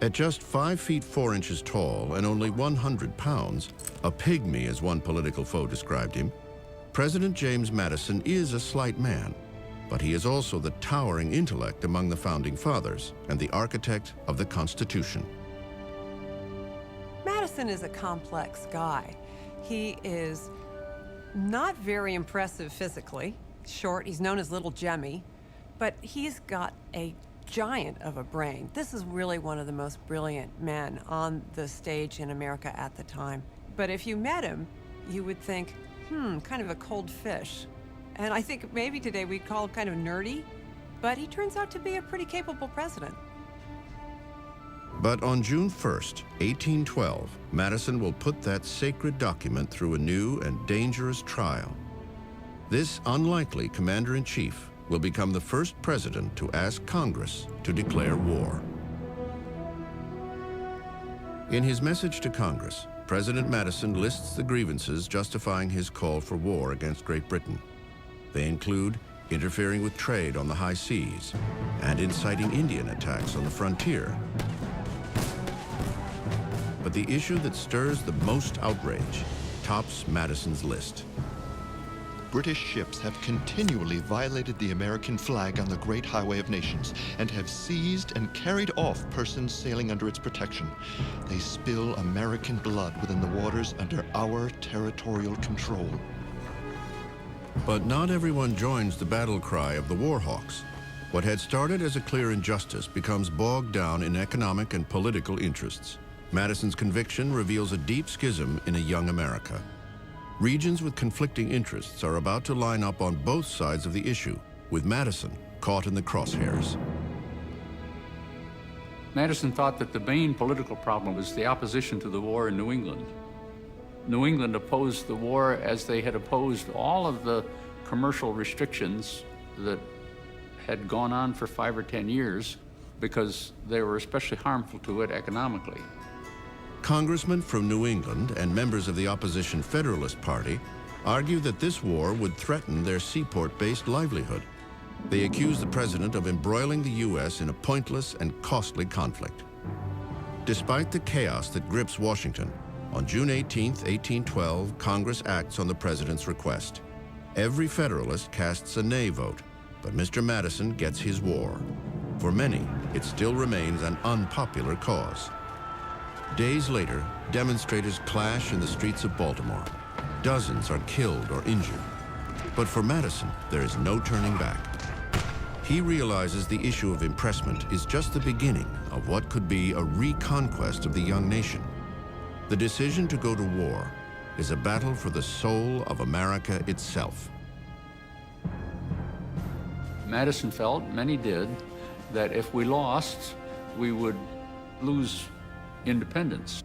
At just 5 feet 4 inches tall and only 100 pounds, a pygmy as one political foe described him, President James Madison is a slight man, but he is also the towering intellect among the founding fathers and the architect of the Constitution. Madison is a complex guy. He is not very impressive physically. Short, he's known as Little Jemmy, but he's got a giant of a brain. This is really one of the most brilliant men on the stage in America at the time. But if you met him, you would think, kind of a cold fish. And I think maybe today we'd call him kind of nerdy, but he turns out to be a pretty capable president. But on June 1st, 1812, Madison will put that sacred document through a new and dangerous trial. This unlikely commander-in-chief will become the first president to ask Congress to declare war. In his message to Congress, President Madison lists the grievances justifying his call for war against Great Britain. They include interfering with trade on the high seas and inciting Indian attacks on the frontier. But the issue that stirs the most outrage tops Madison's list. British ships have continually violated the American flag on the Great Highway of Nations and have seized and carried off persons sailing under its protection. They spill American blood within the waters under our territorial control. But not everyone joins the battle cry of the war hawks. What had started as a clear injustice becomes bogged down in economic and political interests. Madison's conviction reveals a deep schism in a young America. Regions with conflicting interests are about to line up on both sides of the issue, with Madison caught in the crosshairs. Madison thought that the main political problem was the opposition to the war in New England. New England opposed the war as they had opposed all of the commercial restrictions that had gone on for 5 or 10 years because they were especially harmful to it economically. Congressmen from New England and members of the opposition Federalist Party argue that this war would threaten their seaport-based livelihood. They accuse the president of embroiling the U.S. in a pointless and costly conflict. Despite the chaos that grips Washington, on June 18, 1812, Congress acts on the president's request. Every Federalist casts a nay vote, but Mr. Madison gets his war. For many, it still remains an unpopular cause. Days later, demonstrators clash in the streets of Baltimore. Dozens are killed or injured. But for Madison, there is no turning back. He realizes the issue of impressment is just the beginning of what could be a reconquest of the young nation. The decision to go to war is a battle for the soul of America itself. Madison felt, many did, that if we lost, we would lose independence.